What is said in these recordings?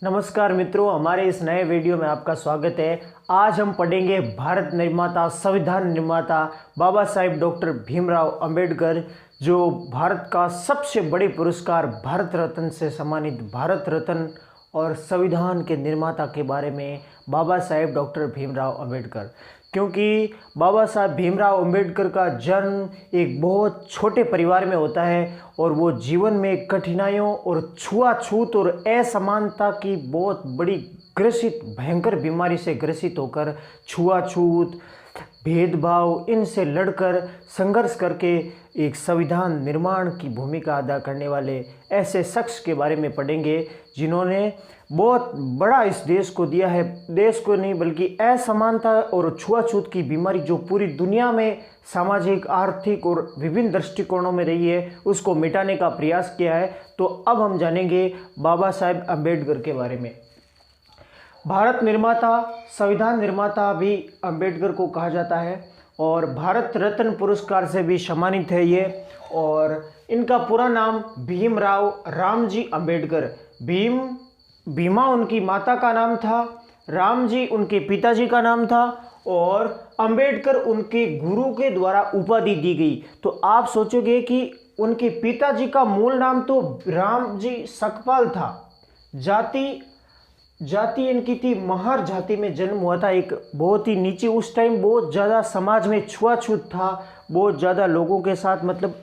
नमस्कार मित्रों, हमारे इस नए वीडियो में आपका स्वागत है। आज हम पढ़ेंगे भारत निर्माता, संविधान निर्माता बाबा साहिब डॉक्टर भीमराव अंबेडकर, जो भारत का सबसे बड़े पुरस्कार भारत रत्न से सम्मानित भारत रत्न और संविधान के निर्माता के बारे में बाबा साहेब डॉक्टर भीमराव अंबेडकर। क्योंकि बाबा साहब भीमराव अंबेडकर का जन्म एक बहुत छोटे परिवार में होता है और वो जीवन में कठिनाइयों और छुआछूत और असमानता की बहुत बड़ी ग्रसित भयंकर बीमारी से ग्रसित होकर छुआछूत भेदभाव इनसे लड़कर संघर्ष करके एक संविधान निर्माण की भूमिका अदा करने वाले ऐसे शख्स के बारे में पढ़ेंगे, जिन्होंने बहुत बड़ा इस देश को दिया है। देश को नहीं बल्कि असमानता और छुआछूत की बीमारी जो पूरी दुनिया में सामाजिक, आर्थिक और विभिन्न दृष्टिकोणों में रही है, उसको मिटाने का प्रयास किया है। तो अब हम जानेंगे बाबा साहेब अम्बेडकर के बारे में। भारत निर्माता, संविधान निर्माता भी अंबेडकर को कहा जाता है और भारत रत्न पुरस्कार से भी सम्मानित है ये। और इनका पूरा नाम भीमराव रामजी अंबेडकर। भीमा उनकी माता का नाम था, रामजी उनके पिताजी का नाम था और अंबेडकर उनके गुरु के द्वारा उपाधि दी गई। तो आप सोचोगे कि उनके पिताजी का मूल नाम तो रामजी सकपाल था। जाति इनकी थी महार जाति में जन्म हुआ था, एक बहुत ही नीचे। उस टाइम बहुत ज़्यादा समाज में छुआछूत था, बहुत ज़्यादा लोगों के साथ मतलब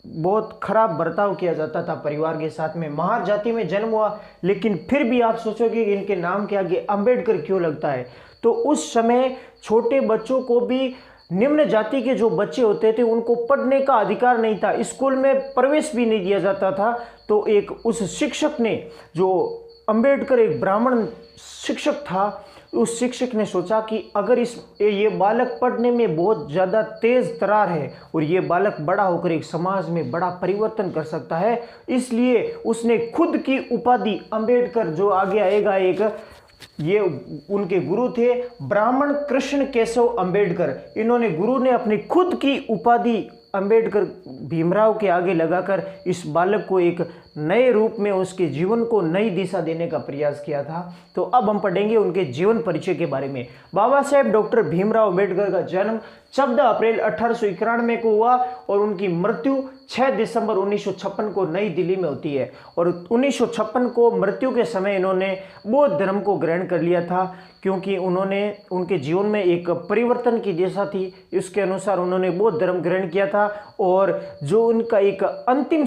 बहुत खराब बर्ताव किया जाता था परिवार के साथ में। महार जाति में जन्म हुआ, लेकिन फिर भी आप सोचोगे कि इनके नाम के आगे अंबेडकर क्यों लगता है। तो उस समय छोटे बच्चों को भी, निम्न जाति के जो बच्चे होते थे उनको पढ़ने का अधिकार नहीं था, स्कूल में प्रवेश भी नहीं दिया जाता था। तो एक उस शिक्षक ने, जो अंबेडकर एक ब्राह्मण शिक्षक था, उस शिक्षक ने सोचा कि अगर ये बालक पढ़ने में बहुत ज़्यादा तेज तरार है और ये बालक बड़ा होकर एक समाज में बड़ा परिवर्तन कर सकता है, इसलिए उसने खुद की उपाधि अंबेडकर, जो आगे आएगा एक, ये उनके गुरु थे ब्राह्मण कृष्ण केशव अंबेडकर। इन्होंने, गुरु ने अपनी खुद की उपाधि अंबेडकर भीमराव के आगे लगाकर इस बालक को एक नए रूप में, उसके जीवन को नई दिशा देने का प्रयास किया था। तो अब हम पढ़ेंगे उनके जीवन परिचय के बारे में। बाबा साहेब डॉक्टर भीमराव अंबेडकर का जन्म 14 अप्रैल 1891 को हुआ और उनकी मृत्यु 6 दिसंबर 1956 को नई दिल्ली में होती है। और 1956 को मृत्यु के समय इन्होंने बौद्ध धर्म को ग्रहण कर लिया था, क्योंकि उनके जीवन में एक परिवर्तन की दिशा थी। इसके अनुसार उन्होंने बौद्ध धर्म ग्रहण किया था। और जो उनका एक अंतिम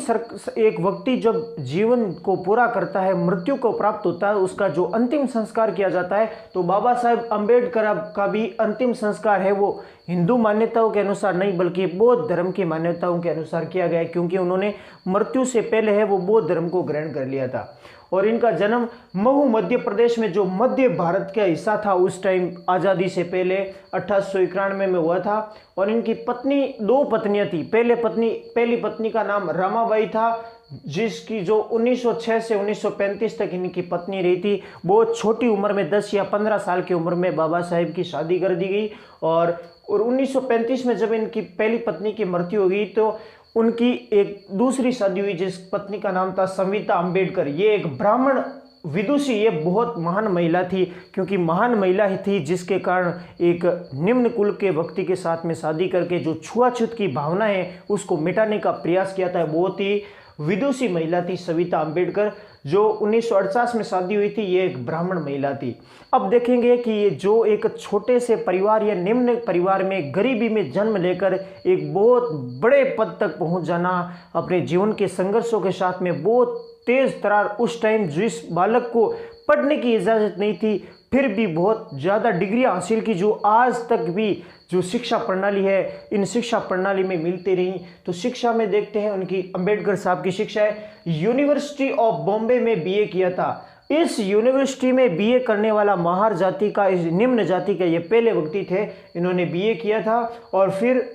एक व्यक्ति जब जीवन को पूरा करता है, मृत्यु को प्राप्त होता है, उसका जो अंतिम संस्कार किया जाता है, तो बाबा साहेब अंबेडकर का भी अंतिम संस्कार है वो हिंदू मान्यताओं के अनुसार नहीं बल्कि बौद्ध धर्म की मान्यताओं के अनुसार किया गया है, क्योंकि उन्होंने मृत्यु से पहले है वो बौद्ध धर्म को ग्रहण कर लिया था। और इनका जन्म महू मध्य प्रदेश में, जो मध्य भारत का हिस्सा था उस टाइम आज़ादी से पहले, 1891 में हुआ था। और इनकी पत्नी, 2 पत्नियां थी। पहली पत्नी का नाम रमाबाई था, जिसकी जो 1906 से 1935 तक इनकी पत्नी रही थी। बहुत छोटी उम्र में, 10 या 15 साल की उम्र में बाबा साहेब की शादी कर दी गई। और 1935 में जब इनकी पहली पत्नी की मृत्यु हो गई तो उनकी एक दूसरी शादी हुई, जिस पत्नी का नाम था सविता अंबेडकर। ये एक ब्राह्मण विदुषी, ये बहुत महान महिला थी, क्योंकि महान महिला ही थी जिसके कारण एक निम्न कुल के व्यक्ति के साथ में शादी करके जो छुआछूत की भावना है उसको मिटाने का प्रयास किया था। बहुत ही विदुषी महिला थी सविता अंबेडकर, जो 1948 में शादी हुई थी। ये एक ब्राह्मण महिला थी। अब देखेंगे कि ये जो एक छोटे से परिवार या निम्न परिवार में गरीबी में जन्म लेकर एक बहुत बड़े पद तक पहुंच जाना, अपने जीवन के संघर्षों के साथ में बहुत तेज तरार, उस टाइम जिस बालक को पढ़ने की इजाज़त नहीं थी फिर भी बहुत ज़्यादा डिग्रियां हासिल की, जो आज तक भी जो शिक्षा प्रणाली है इन शिक्षा प्रणाली में मिलती रही। तो शिक्षा में देखते हैं उनकी, अंबेडकर साहब की शिक्षा है, यूनिवर्सिटी ऑफ बॉम्बे में बीए किया था। इस यूनिवर्सिटी में बीए करने वाला महार जाति का, इस निम्न जाति का ये पहले व्यक्ति थे। इन्होंने बीए किया था और फिर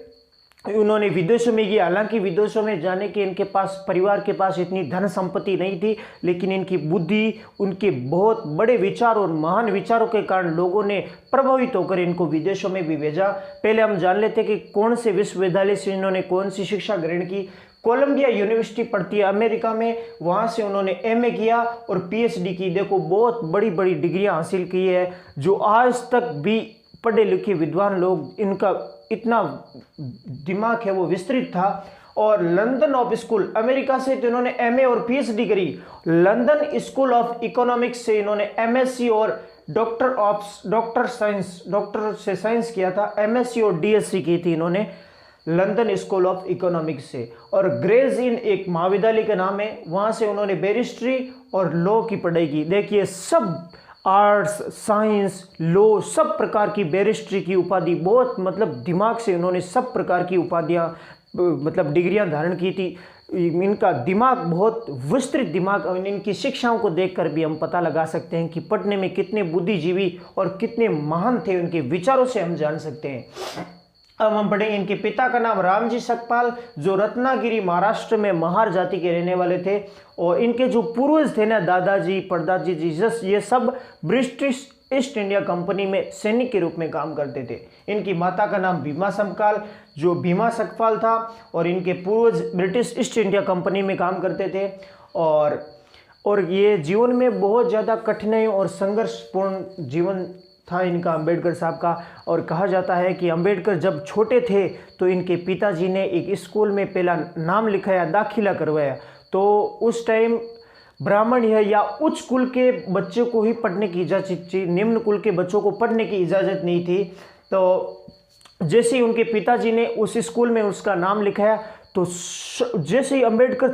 उन्होंने विदेशों में किया। हालांकि विदेशों में जाने के इनके पास, परिवार के पास इतनी धन संपत्ति नहीं थी, लेकिन इनकी बुद्धि, उनके बहुत बड़े विचार और महान विचारों के कारण लोगों ने प्रभावित होकर इनको विदेशों में भी भेजा। पहले हम जान लेते कि कौन से विश्वविद्यालय से इन्होंने कौन सी शिक्षा ग्रहण की। कोलंबिया यूनिवर्सिटी पढ़ती है अमेरिका में, वहाँ से उन्होंने एमए किया और पीएचडी की। देखो बहुत बड़ी बड़ी डिग्रियां हासिल की है, जो आज तक भी पढ़े लिखे विद्वान लोग, इनका इतना दिमाग है वो विस्तृत था। और लंदन ऑफ स्कूल अमेरिका से तो इन्होंने एमए और पीएचडी करी। लंदन स्कूल ऑफ इकोनॉमिक्स से इन्होंने एमएससी और डॉक्टर से साइंस किया था। एमएससी और डीएससी की थी इन्होंने लंदन स्कूल ऑफ इकोनॉमिक्स से। और ग्रेज इन एक महाविद्यालय का नाम है, वहां से उन्होंने बैरिस्ट्री और लॉ की पढ़ाई की। देखिए सब आर्ट्स, साइंस, लॉ, सब प्रकार की बैरिस्ट्री की उपाधि, बहुत मतलब दिमाग से उन्होंने सब प्रकार की उपाधियां मतलब डिग्रियां धारण की थी। इनका दिमाग बहुत विस्तृत दिमाग, इनकी शिक्षाओं को देखकर भी हम पता लगा सकते हैं कि पढ़ने में कितने बुद्धिजीवी और कितने महान थे, उनके विचारों से हम जान सकते हैं। अब हम पढ़ेंगे इनके पिता का नाम रामजी सकपाल, जो रत्नागिरी महाराष्ट्र में महार जाति के रहने वाले थे। और इनके जो पूर्वज थे ना, दादाजी, परदाजी जी, ये सब ब्रिटिश ईस्ट इंडिया कंपनी में सैनिक के रूप में काम करते थे। इनकी माता का नाम भीमा सकपाल, जो भीमा सकपाल था, और इनके पूर्वज ब्रिटिश ईस्ट इंडिया कंपनी में काम करते थे। और ये जीवन में बहुत ज़्यादा कठिनाई और संघर्षपूर्ण जीवन था इनका, अंबेडकर साहब का। और कहा जाता है कि अंबेडकर जब छोटे थे तो इनके पिताजी ने एक स्कूल में पहला नाम लिखाया, दाखिला करवाया। तो उस टाइम ब्राह्मण या उच्च कुल के बच्चे को ही पढ़ने की इजाज़त थी, निम्न कुल के बच्चों को पढ़ने की इजाज़त नहीं थी। तो जैसे ही उनके पिताजी ने उस स्कूल में उसका नाम लिखाया, तो जैसे ही अंबेडकर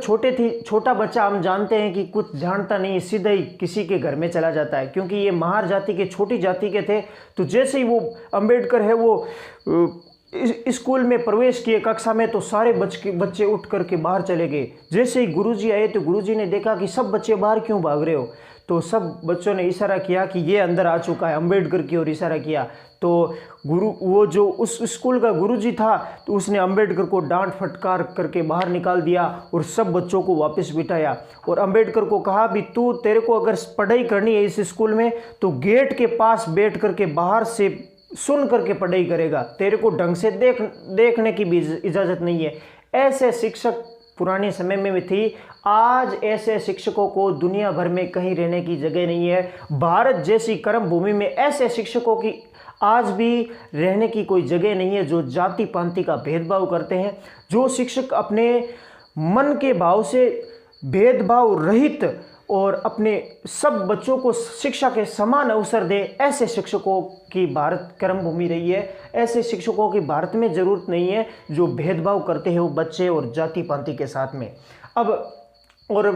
छोटा बच्चा, हम जानते हैं कि कुछ जानता नहीं, सीधा ही किसी के घर में चला जाता है, क्योंकि ये महार जाति के, छोटी जाति के थे। तो जैसे ही वो अंबेडकर है वो स्कूल में प्रवेश किए कक्षा में, तो सारे बच्चे उठ करके बाहर चले गए। जैसे ही गुरुजी आए तो गुरुजी ने देखा कि सब बच्चे बाहर क्यों भाग रहे हो, तो सब बच्चों ने इशारा किया कि ये अंदर आ चुका है, अंबेडकर की ओर इशारा किया। तो वो जो उस स्कूल का गुरुजी था, तो उसने अंबेडकर को डांट फटकार करके बाहर निकाल दिया और सब बच्चों को वापस बिठाया। और अंबेडकर को कहा भी तेरे को अगर पढ़ाई करनी है इस स्कूल में, तो गेट के पास बैठ करके बाहर से सुन करके पढ़ाई करेगा, तेरे को ढंग से देखने की भी इजाज़त नहीं है। ऐसे शिक्षक पुराने समय में भी थी। आज ऐसे शिक्षकों को दुनिया भर में कहीं रहने की जगह नहीं है। भारत जैसी कर्म भूमि में ऐसे शिक्षकों की आज भी रहने की कोई जगह नहीं है, जो जाति पांति का भेदभाव करते हैं। जो शिक्षक अपने मन के भाव से भेदभाव रहित और अपने सब बच्चों को शिक्षा के समान अवसर दे, ऐसे शिक्षकों की भारत कर्म भूमि रही है। ऐसे शिक्षकों की भारत में ज़रूरत नहीं है जो भेदभाव करते हैं वो बच्चे और जाति पांति के साथ में। अब और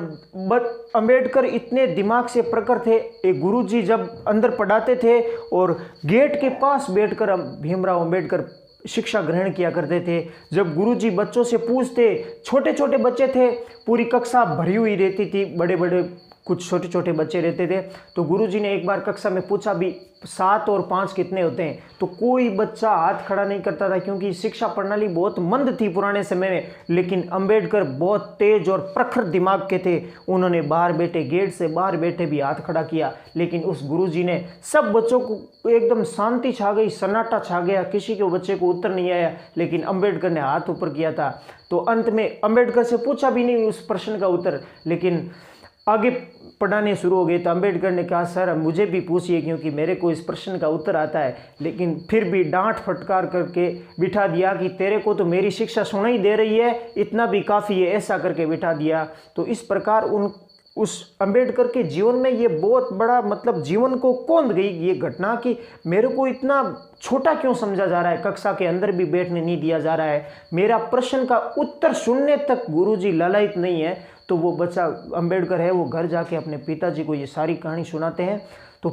अंबेडकर इतने दिमाग से प्रखर थे। एक गुरुजी जब अंदर पढ़ाते थे और गेट के पास बैठकर भीमराव अंबेडकर शिक्षा ग्रहण किया करते थे। जब गुरुजी बच्चों से पूछते, छोटे छोटे बच्चे थे, पूरी कक्षा भरी हुई रहती थी, बड़े बड़े कुछ छोटे छोटे बच्चे रहते थे। तो गुरुजी ने एक बार कक्षा में पूछा भी 7 और 5 कितने होते हैं, तो कोई बच्चा हाथ खड़ा नहीं करता था, क्योंकि शिक्षा प्रणाली बहुत मंद थी पुराने समय में। लेकिन अंबेडकर बहुत तेज और प्रखर दिमाग के थे, उन्होंने बाहर बैठे, गेट से बाहर बैठे भी हाथ खड़ा किया। लेकिन उस गुरुजी ने सब बच्चों को एकदम शांति छा गई, सन्नाटा छा गया, किसी के बच्चे को उत्तर नहीं आया, लेकिन अंबेडकर ने हाथ ऊपर किया था। तो अंत में अंबेडकर से पूछा भी नहीं उस प्रश्न का उत्तर, लेकिन आगे पढ़ाने शुरू हो गए। तो अंबेडकर ने कहा, सर मुझे भी पूछिए, क्योंकि मेरे को इस प्रश्न का उत्तर आता है। लेकिन फिर भी डांट फटकार करके बिठा दिया कि तेरे को तो मेरी शिक्षा सुनाई दे रही है, इतना भी काफ़ी है, ऐसा करके बिठा दिया। तो इस प्रकार उस अंबेडकर के जीवन में ये बहुत बड़ा मतलब जीवन को कौंध गई ये घटना कि मेरे को इतना छोटा क्यों समझा जा रहा है, कक्षा के अंदर भी बैठने नहीं दिया जा रहा है, मेरा प्रश्न का उत्तर सुनने तक गुरुजी लालायित नहीं है। तो वो बच्चा अंबेडकर है, वो घर जाके अपने पिताजी को ये सारी कहानी सुनाते हैं। तो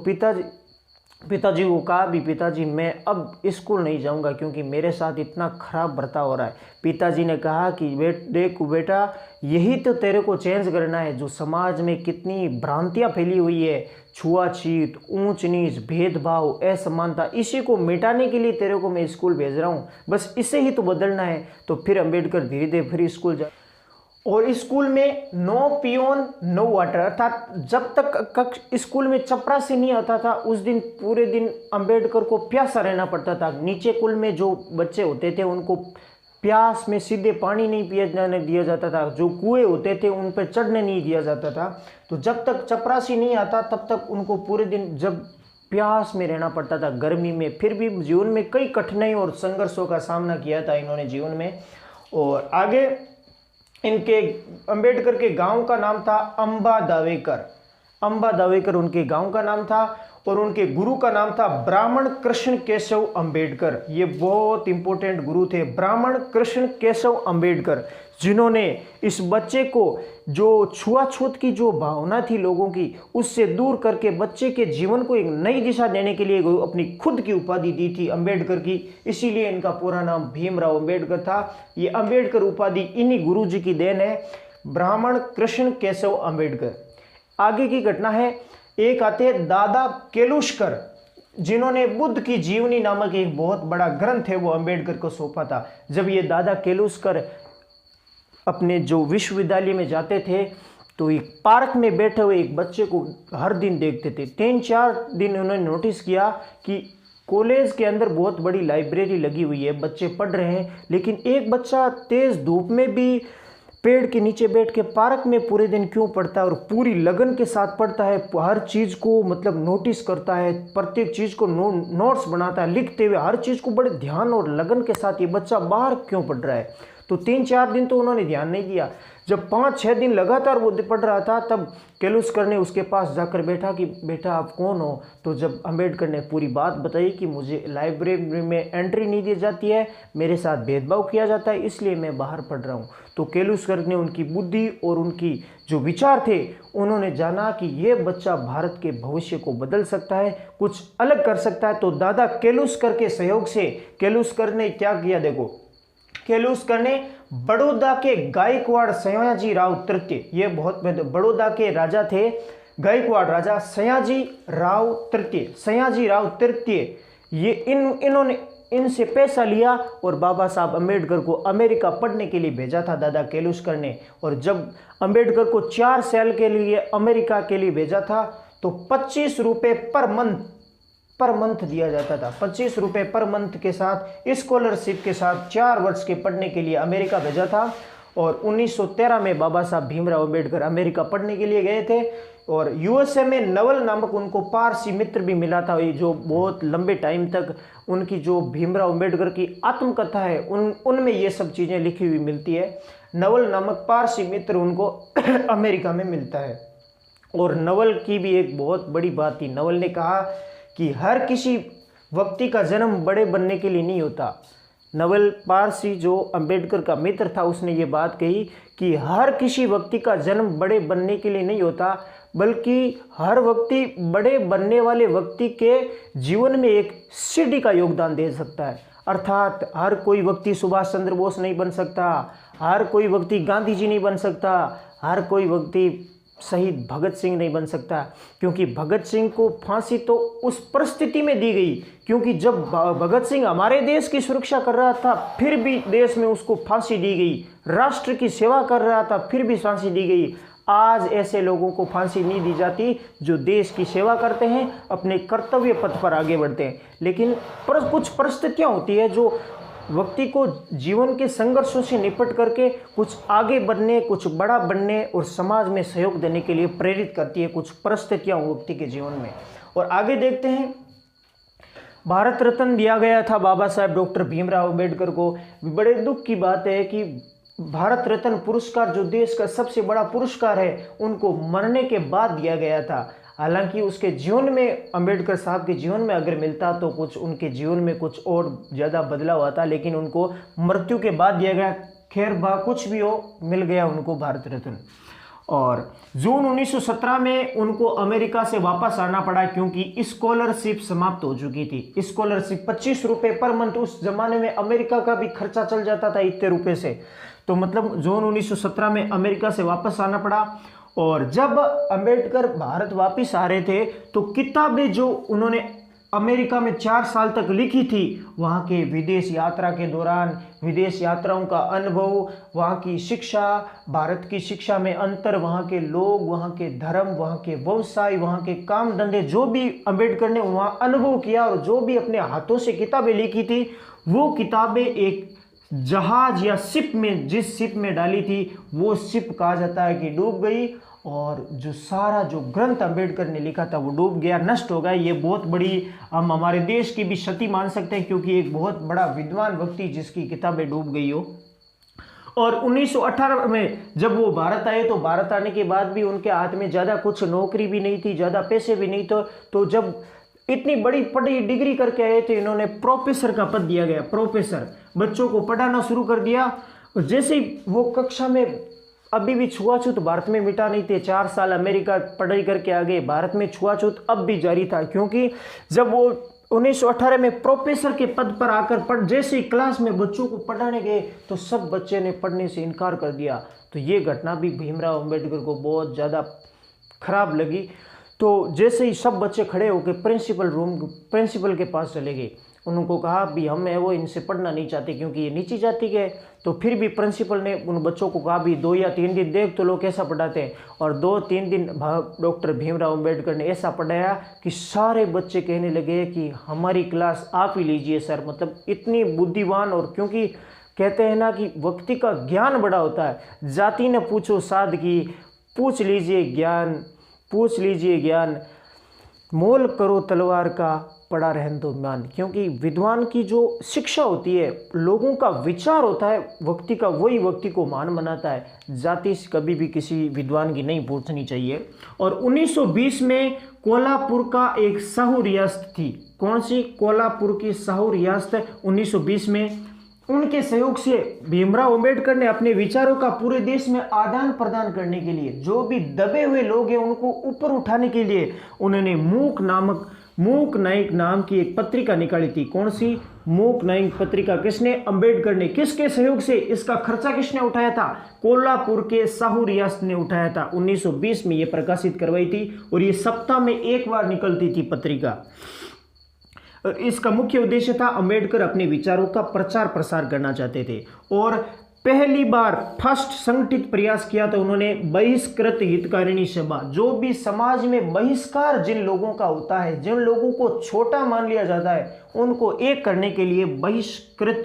पिताजी को कहा भी, पिताजी मैं अब स्कूल नहीं जाऊंगा क्योंकि मेरे साथ इतना खराब बर्ताव हो रहा है। पिताजी ने कहा कि देख बेटा, यही तो तेरे को चेंज करना है, जो समाज में कितनी भ्रांतियां फैली हुई है, छुआछूत, ऊंच नीच, भेदभाव, असमानता, इसी को मिटाने के लिए तेरे को मैं स्कूल भेज रहा हूँ, बस इसे ही तो बदलना है। तो फिर अंबेडकर धीरे धीरे फिर स्कूल जा, और स्कूल में नो पियोन नो वाटर, अर्थात जब तक स्कूल में चपरासी नहीं आता था उस दिन पूरे दिन अंबेडकर को प्यासा रहना पड़ता था। नीचे कुल में जो बच्चे होते थे उनको प्यास में सीधे पानी नहीं पिया जाने दिया जाता था, जो कुएं होते थे उन पर चढ़ने नहीं दिया जाता था। तो जब तक चपरासी नहीं आता तब तक उनको पूरे दिन जब प्यास में रहना पड़ता था, गर्मी में। फिर भी जीवन में कई कठिनाइयों और संघर्षों का सामना किया था इन्होंने जीवन में। और आगे इनके अंबेडकर के गांव का नाम था अंबा दावेकर। अंबा दावेकर उनके गांव का नाम था और उनके गुरु का नाम था ब्राह्मण कृष्ण केशव अंबेडकर। ये बहुत इंपॉर्टेंट गुरु थे, ब्राह्मण कृष्ण केशव अंबेडकर, जिन्होंने इस बच्चे को जो छुआछूत की जो भावना थी लोगों की, उससे दूर करके बच्चे के जीवन को एक नई दिशा देने के लिए अपनी खुद की उपाधि दी थी अंबेडकर की। इसीलिए इनका पूरा नाम भीमराव अंबेडकर था। ये अंबेडकर उपाधि इन्हीं गुरु जी की देन है, ब्राह्मण कृष्ण केशव अंबेडकर। आगे की घटना है, एक आते हैं दादा केलुस्कर, जिन्होंने बुद्ध की जीवनी नामक एक बहुत बड़ा ग्रंथ है वो अंबेडकर को सौंपा था। जब ये दादा केलुस्कर अपने जो विश्वविद्यालय में जाते थे तो एक पार्क में बैठे हुए एक बच्चे को हर दिन देखते थे। 3-4 दिन उन्होंने नोटिस किया कि कॉलेज के अंदर बहुत बड़ी लाइब्रेरी लगी हुई है, बच्चे पढ़ रहे हैं, लेकिन एक बच्चा तेज धूप में भी पेड़ के नीचे बैठ के पार्क में पूरे दिन क्यों पढ़ता है और पूरी लगन के साथ पढ़ता है, हर चीज़ को मतलब नोटिस करता है, प्रत्येक चीज़ को नोट्स बनाता है, लिखते हुए हर चीज़ को बड़े ध्यान और लगन के साथ ये बच्चा बाहर क्यों पढ़ रहा है। तो 3-4 दिन तो उन्होंने ध्यान नहीं दिया। जब 5-6 दिन लगातार वो पढ़ रहा था तब केलुस्कर ने उसके पास जाकर बैठा कि बेटा आप कौन हो। तो जब अंबेडकर ने पूरी बात बताई कि मुझे लाइब्रेरी में एंट्री नहीं दी जाती है, मेरे साथ भेदभाव किया जाता है, इसलिए मैं बाहर पढ़ रहा हूँ। तो केलुस्कर ने उनकी बुद्धि और उनकी जो विचार थे, उन्होंने जाना कि ये बच्चा भारत के भविष्य को बदल सकता है, कुछ अलग कर सकता है। तो दादा केलुस्कर के सहयोग से केलुस्कर ने क्या किया, देखो केलुस्कर ने बड़ौदा के गायकवाड़ सयाजी राव तृतीय, ये बहुत बड़ौदा के राजा थे गायकवाड़ राजा सयाजी राव तृतीय, सयाजी राव तृतीय, ये इन्होंने इनसे पैसा लिया और बाबा साहब अंबेडकर को अमेरिका पढ़ने के लिए भेजा था दादा केलुस्कर ने। और जब अंबेडकर को 4 साल के लिए अमेरिका के लिए भेजा था तो 25 रुपये पर मंथ दिया जाता था। 25 रुपये पर मंथ के साथ स्कॉलरशिप के साथ 4 वर्ष के पढ़ने के लिए अमेरिका भेजा था। और 1913 में बाबा साहब भीमराव अंबेडकर अमेरिका पढ़ने के लिए गए थे और यूएसए में नवल नामक उनको पारसी मित्र भी मिला था, जो बहुत लंबे टाइम तक उनकी जो भीमराव अंबेडकर की आत्मकथा है उनमें ये सब चीज़ें लिखी हुई मिलती है। नवल नामक पारसी मित्र उनको अमेरिका में मिलता है। और नवल की भी एक बहुत बड़ी बात थी, नवल ने कहा कि हर किसी व्यक्ति का जन्म बड़े बनने के लिए नहीं होता। नवल पारसी जो अंबेडकर का मित्र था, उसने ये बात कही कि हर किसी व्यक्ति का जन्म बड़े बनने के लिए नहीं होता, बल्कि हर व्यक्ति बड़े बनने वाले व्यक्ति के जीवन में एक सीढ़ी का योगदान दे सकता है। अर्थात हर कोई व्यक्ति सुभाष चंद्र बोस नहीं बन सकता, हर कोई व्यक्ति गांधी जी नहीं बन सकता, हर कोई व्यक्ति शहीद भगत सिंह नहीं बन सकता। क्योंकि भगत सिंह को फांसी तो उस परिस्थिति में दी गई, क्योंकि जब भगत सिंह हमारे देश की सुरक्षा कर रहा था फिर भी देश में उसको फांसी दी गई, राष्ट्र की सेवा कर रहा था फिर भी फांसी दी गई। आज ऐसे लोगों को फांसी नहीं दी जाती जो देश की सेवा करते हैं, अपने कर्तव्य पथ पर आगे बढ़ते हैं। लेकिन कुछ परिस्थितियाँ होती है जो व्यक्ति को जीवन के संघर्षों से निपट करके कुछ आगे बढ़ने, कुछ बड़ा बनने और समाज में सहयोग देने के लिए प्रेरित करती है, कुछ परिस्थितियां व्यक्ति के जीवन में। और आगे देखते हैं, भारत रत्न दिया गया था बाबा साहब डॉक्टर भीमराव अंबेडकर को। बड़े दुख की बात है कि भारत रत्न पुरस्कार जो देश का सबसे बड़ा पुरस्कार है, उनको मरने के बाद दिया गया था। हालांकि उसके जीवन में, अंबेडकर साहब के जीवन में अगर मिलता तो कुछ उनके जीवन में कुछ और ज़्यादा बदलाव आता, लेकिन उनको मृत्यु के बाद दिया गया। खैर कुछ भी हो, मिल गया उनको भारत रत्न। और जून 1917 में उनको अमेरिका से वापस आना पड़ा क्योंकि स्कॉलरशिप समाप्त हो चुकी थी। स्कॉलरशिप 25 रुपये पर मंथ, उस जमाने में अमेरिका का भी खर्चा चल जाता था इतने रुपये से। तो मतलब जून 1917 में अमेरिका से वापस आना पड़ा। और जब अंबेडकर भारत वापस आ रहे थे तो किताबें जो उन्होंने अमेरिका में 4 साल तक लिखी थी, वहाँ के विदेश यात्रा के दौरान विदेश यात्राओं का अनुभव, वहाँ की शिक्षा, भारत की शिक्षा में अंतर, वहाँ के लोग, वहाँ के धर्म, वहाँ के व्यवसाय, वहाँ के काम धंधे, जो भी अंबेडकर ने वहाँ अनुभव किया और जो भी अपने हाथों से किताबें लिखी थी, वो किताबें एक जहाज या शिप में, जिस शिप में डाली थी वो शिप कहा जाता है कि डूब गई, और जो सारा जो ग्रंथ अंबेडकर ने लिखा था वो डूब गया, नष्ट हो गया। ये बहुत बड़ी हम हमारे देश की भी क्षति मान सकते हैं, क्योंकि एक बहुत बड़ा विद्वान व्यक्ति जिसकी किताबें डूब गई हो। और 1918 में जब वो भारत आए, तो भारत आने के बाद भी उनके हाथ में ज़्यादा कुछ नौकरी भी नहीं थी, ज़्यादा पैसे भी नहीं थे। तो जब इतनी बड़ी पढ़ी डिग्री करके आए थे, इन्होंने प्रोफेसर का पद दिया गया, प्रोफेसर, बच्चों को पढ़ाना शुरू कर दिया। जैसे ही वो कक्षा में, अभी भी छुआछूत भारत में मिटा नहीं थे, 4 साल अमेरिका पढ़ाई करके आ गए, भारत में छुआछूत अब भी जारी था, क्योंकि जब वो 1918 में प्रोफेसर के पद पर आकर जैसे ही क्लास में बच्चों को पढ़ाने गए तो सब बच्चे ने पढ़ने से इनकार कर दिया। तो ये घटना भी भीमराव अंबेडकर को बहुत ज़्यादा खराब लगी। तो जैसे ही सब बच्चे खड़े होकर प्रिंसिपल के पास चले गए, उनको कहा भी हम है वो इनसे पढ़ना नहीं चाहते क्योंकि ये नीची जाति के। तो फिर भी प्रिंसिपल ने उन बच्चों को कहा भी 2 या 3 दिन देख तो लोग कैसा पढ़ाते हैं, और 2-3 दिन डॉक्टर भीमराव अंबेडकर ने ऐसा पढ़ाया कि सारे बच्चे कहने लगे कि हमारी क्लास आप ही लीजिए सर। मतलब इतनी बुद्धिमान, और क्योंकि कहते हैं ना कि व्यक्ति का ज्ञान बड़ा होता है, जाति ने पूछो सादगी, पूछ लीजिए ज्ञान, मोल करो तलवार का, पड़ा रहन दो मान। क्योंकि विद्वान की जो शिक्षा होती है, लोगों का विचार होता है व्यक्ति का, वही व्यक्ति को महान बनाता है। जाति से कभी भी किसी विद्वान की नहीं पूछनी चाहिए। और 1920 में कोल्हापुर का एक साहू रियासत थी। कौन सी? कोल्हापुर की साहू रियासत 1920 में। उनके सहयोग से भीमराव अंबेडकर ने अपने विचारों का पूरे देश में आदान प्रदान करने के लिए, जो भी दबे हुए लोग हैं उनको ऊपर उठाने के लिए, उन्होंने मूक नायक नाम की एक पत्रिका निकाली थी। कौन सी? मूक नायक पत्रिका। किसने? अंबेडकर ने। किसके सहयोग से? इसका खर्चा किसने उठाया था? कोल्हापुर के साहू रियासत ने उठाया था। 1920 में यह प्रकाशित करवाई थी, और ये सप्ताह में एक बार निकलती थी पत्रिका। इसका मुख्य उद्देश्य था, अंबेडकर अपने विचारों का प्रचार प्रसार करना चाहते थे। और पहली बार फर्स्ट संगठित प्रयास किया था उन्होंने बहिष्कृत हितकारिणी सभा। जो भी समाज में बहिष्कार जिन लोगों का होता है, जिन लोगों को छोटा मान लिया जाता है, उनको एक करने के लिए बहिष्कृत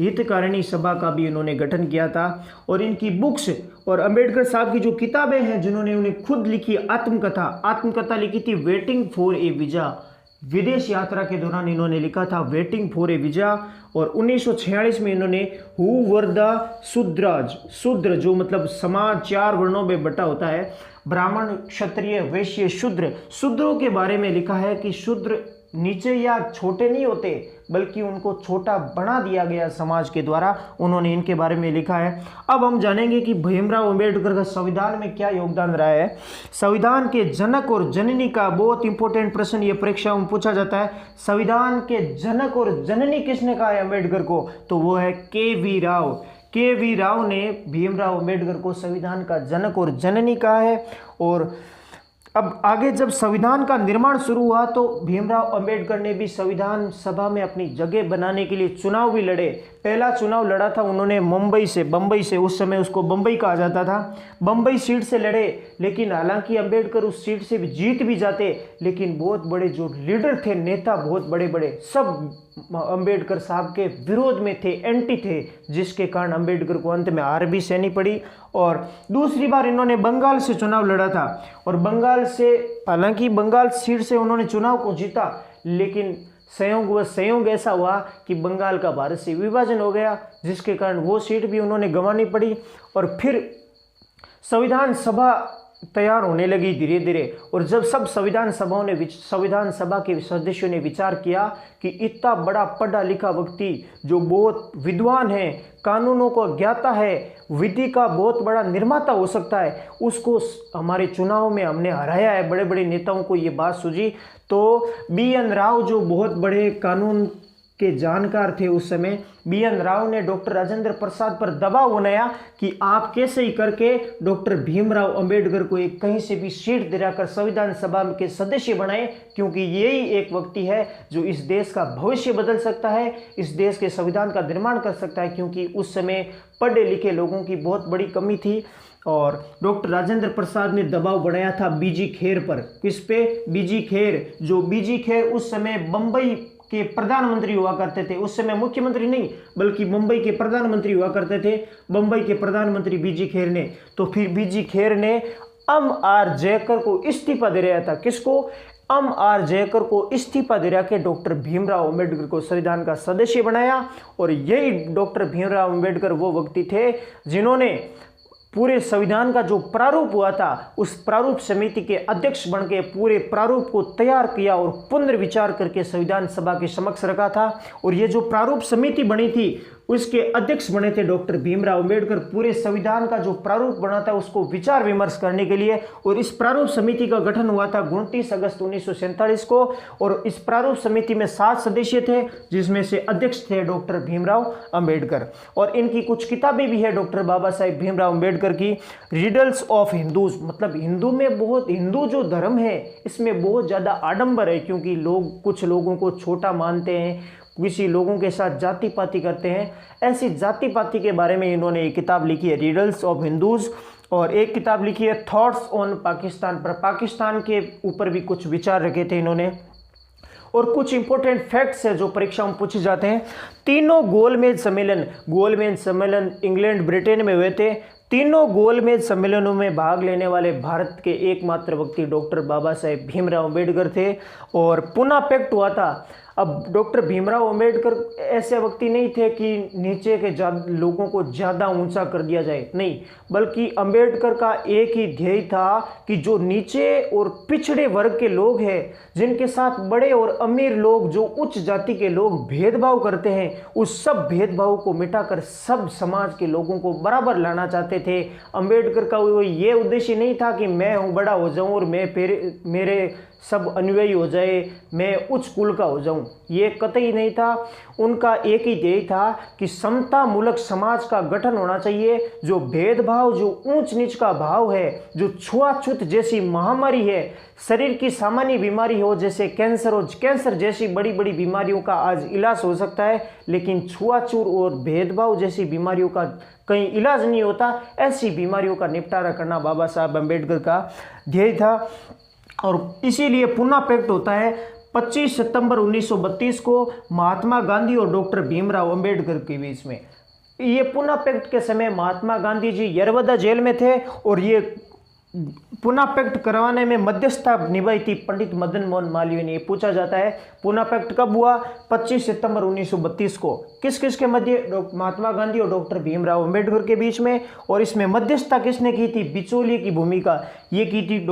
हितकारिणी सभा का भी इन्होंने गठन किया था। और इनकी बुक्स और अंबेडकर साहब की जो किताबें हैं, जिन्होंने उन्हें खुद लिखी, आत्मकथा लिखी थी, वेटिंग फॉर ए वीजा। विदेश यात्रा के दौरान इन्होंने लिखा था वेटिंग फॉर ए वीजा। और 1946 में इन्होंने हु वर द शूद्र, जो मतलब समाज 4 वर्णों में बटा होता है, ब्राह्मण, क्षत्रिय, वैश्य, शूद्रों के बारे में लिखा है कि शूद्र नीचे या छोटे नहीं होते, बल्कि उनको छोटा बना दिया गया समाज के द्वारा। उन्होंने इनके बारे में लिखा है। अब हम जानेंगे कि भीमराव अंबेडकर का संविधान में क्या योगदान रहा है। संविधान के जनक और जननी का बहुत इंपॉर्टेंट प्रश्न ये परीक्षा में पूछा जाता है। संविधान के जनक और जननी किसने कहा है अंबेडकर को? तो वो है के.वी. राव। के.वी. राव ने भीमराव अंबेडकर को संविधान का जनक और जननी कहा है। और अब आगे जब संविधान का निर्माण शुरू हुआ, तो भीमराव अंबेडकर ने भी संविधान सभा में अपनी जगह बनाने के लिए चुनाव भी लड़े। पहला चुनाव लड़ा था उन्होंने बम्बई से, उस समय उसको बम्बई कहा जाता था, बम्बई सीट से लड़े। लेकिन हालांकि अंबेडकर उस सीट से जीत भी जाते, लेकिन बहुत बड़े जो लीडर थे, नेता बहुत बड़े बड़े, सब अंबेडकर साहब के विरोध में थे, एंटी थे, जिसके कारण अंबेडकर को अंत में हार भी सहनी पड़ी। और दूसरी बार इन्होंने बंगाल से चुनाव लड़ा था, और बंगाल से, हालांकि बंगाल सीट से उन्होंने चुनाव को जीता, लेकिन संयोग ऐसा हुआ कि बंगाल का भारत से विभाजन हो गया, जिसके कारण वो सीट भी उन्होंने गंवानी पड़ी। और फिर संविधान सभा तैयार होने लगी धीरे धीरे। और जब सब संविधान सभा के सदस्यों ने विचार किया कि इतना बड़ा पढ़ा लिखा व्यक्ति जो बहुत विद्वान है, कानूनों को ज्ञाता है, विधि का बहुत बड़ा निर्माता हो सकता है, उसको हमारे चुनाव में हमने हराया है, बड़े बड़े नेताओं को ये बात सूझी। तो बी.एन. राव जो बहुत बड़े कानून के जानकार थे उस समय, बी.एन. राव ने डॉक्टर राजेंद्र प्रसाद पर दबाव बनाया कि आप कैसे ही करके डॉक्टर भीमराव अंबेडकर को एक कहीं से भी सीट दिलाकर संविधान सभा के सदस्य बनाए, क्योंकि यही एक व्यक्ति है जो इस देश का भविष्य बदल सकता है, इस देश के संविधान का निर्माण कर सकता है। क्योंकि उस समय पढ़े लिखे लोगों की बहुत बड़ी कमी थी। और डॉक्टर राजेंद्र प्रसाद ने दबाव बनाया था बीजी खेर पर। किस पे? बीजी खेर। जो बीजी खेर उस समय बम्बई के प्रधानमंत्री हुआ करते थे। उस समय मुख्यमंत्री नहीं बल्कि मुंबई के प्रधानमंत्री हुआ करते थे, मुंबई के प्रधानमंत्री बीजी खेर ने। तो फिर बीजी खेर ने M.R. जयकर को इस्तीफा दे रहा था। किसको? M.R. जयकर को इस्तीफा दे रहा के डॉक्टर भीमराव अंबेडकर को संविधान का सदस्य बनाया। और यही डॉक्टर भीमराव अंबेडकर वो व्यक्ति थे जिन्होंने पूरे संविधान का जो प्रारूप हुआ था उस प्रारूप समिति के अध्यक्ष बन के पूरे प्रारूप को तैयार किया और पुनर्विचार करके संविधान सभा के समक्ष रखा था। और ये जो प्रारूप समिति बनी थी उसके अध्यक्ष बने थे डॉक्टर भीमराव अंबेडकर। पूरे संविधान का जो प्रारूप बना था उसको विचार विमर्श करने के लिए। और इस प्रारूप समिति का गठन हुआ था 29 अगस्त 1947 को। और इस प्रारूप समिति में 7 सदस्य थे जिसमें से अध्यक्ष थे डॉक्टर भीमराव अंबेडकर। और इनकी कुछ किताबें भी है डॉक्टर बाबा साहेब भीमराव अंबेडकर की। रिडल्स ऑफ हिंदूज, मतलब हिंदू में बहुत, हिंदू जो धर्म है इसमें बहुत ज़्यादा आडंबर है, क्योंकि लोग कुछ लोगों को छोटा मानते हैं, किसी लोगों के साथ जाति पाति करते हैं। ऐसी जाति पाति के बारे में इन्होंने एक किताब लिखी है रिडल्स ऑफ हिंदूज। और एक किताब लिखी है थॉट्स ऑन पाकिस्तान, पर पाकिस्तान के ऊपर भी कुछ विचार रखे थे इन्होंने। और कुछ इंपॉर्टेंट फैक्ट्स है जो परीक्षा में पूछे जाते हैं। तीनों गोलमेज सम्मेलन इंग्लैंड ब्रिटेन में हुए थे। तीनों गोलमेज सम्मेलनों में भाग लेने वाले भारत के एकमात्र व्यक्ति डॉक्टर बाबा साहेब भीमराव अंबेडकर थे। और पुणे पैक्ट हुआ था। अब डॉक्टर भीमराव अंबेडकर ऐसे व्यक्ति नहीं थे कि नीचे के लोगों को ज़्यादा ऊंचा कर दिया जाए, नहीं, बल्कि अंबेडकर का एक ही ध्येय था कि जो नीचे और पिछड़े वर्ग के लोग हैं, जिनके साथ बड़े और अमीर लोग, जो उच्च जाति के लोग भेदभाव करते हैं, उस सब भेदभाव को मिटाकर सब समाज के लोगों को बराबर लाना चाहते थे। अंबेडकर का वो ये उद्देश्य नहीं था कि मैं हूँ बड़ा हो जाऊँ और मेरे सब अनुयायी हो जाए, मैं उच्च कुल का हो जाऊं, ये कतई नहीं था। उनका एक ही ध्येय था कि समता मूलक समाज का गठन होना चाहिए। जो भेदभाव, जो ऊंच नीच का भाव है, जो छुआछूत जैसी महामारी है, शरीर की सामान्य बीमारी हो जैसे कैंसर हो, कैंसर जैसी बड़ी बड़ी बीमारियों का आज इलाज हो सकता है, लेकिन छुआछूत और भेदभाव जैसी बीमारियों का कहीं इलाज नहीं होता। ऐसी बीमारियों का निपटारा करना बाबा साहब अम्बेडकर का ध्येय था। और इसीलिए पुणे पैक्ट होता है 25 सितंबर 1932 को महात्मा गांधी और डॉक्टर भीमराव अंबेडकर के बीच में। ये पुणे पैक्ट के समय महात्मा गांधी जी यरवदा जेल में थे और ये पुणे पैक्ट करवाने में मध्यस्थता निभाई थी पंडित मदन मोहन मालवीय ने। पूछा जाता है पुणे पैक्ट कब हुआ? 25 सितंबर 1932 को। किस किस के मध्य? महात्मा गांधी और डॉक्टर भीमराव अंबेडकर के बीच में। और इसमें मध्यस्थता किसने की थी? बिचौलिए की भूमिका ये की थी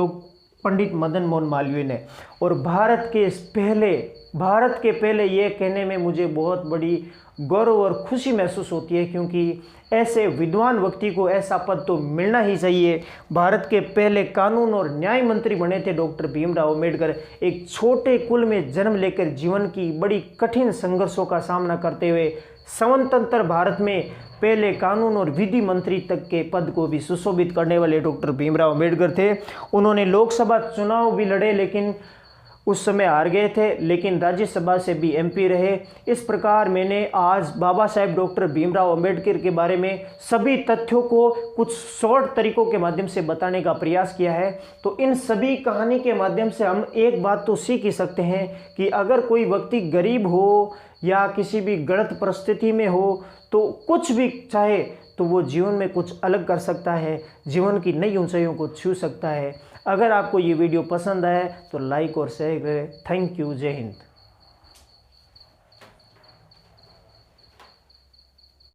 पंडित मदन मोहन मालवीय ने। और भारत के पहले ये कहने में मुझे बहुत बड़ी गौरव और खुशी महसूस होती है, क्योंकि ऐसे विद्वान व्यक्ति को ऐसा पद तो मिलना ही चाहिए। भारत के पहले कानून और न्याय मंत्री बने थे डॉक्टर भीमराव अंबेडकर। एक छोटे कुल में जन्म लेकर जीवन की बड़ी कठिन संघर्षों का सामना करते हुए स्वतंत्र भारत में पहले कानून और विधि मंत्री तक के पद को भी सुशोभित करने वाले डॉक्टर भीमराव अंबेडकर थे। उन्होंने लोकसभा चुनाव भी लड़े, लेकिन उस समय हार गए थे, लेकिन राज्यसभा से भी MP रहे। इस प्रकार मैंने आज बाबा साहेब डॉक्टर भीमराव अंबेडकर के बारे में सभी तथ्यों को कुछ शॉर्ट तरीकों के माध्यम से बताने का प्रयास किया है। तो इन सभी कहानी के माध्यम से हम एक बात तो सीख ही सकते हैं कि अगर कोई व्यक्ति गरीब हो या किसी भी गलत परिस्थिति में हो, तो कुछ भी चाहे तो वो जीवन में कुछ अलग कर सकता है, जीवन की नई ऊंचाइयों को छू सकता है। अगर आपको ये वीडियो पसंद आए तो लाइक और शेयर करें। Thank you. जय हिंद।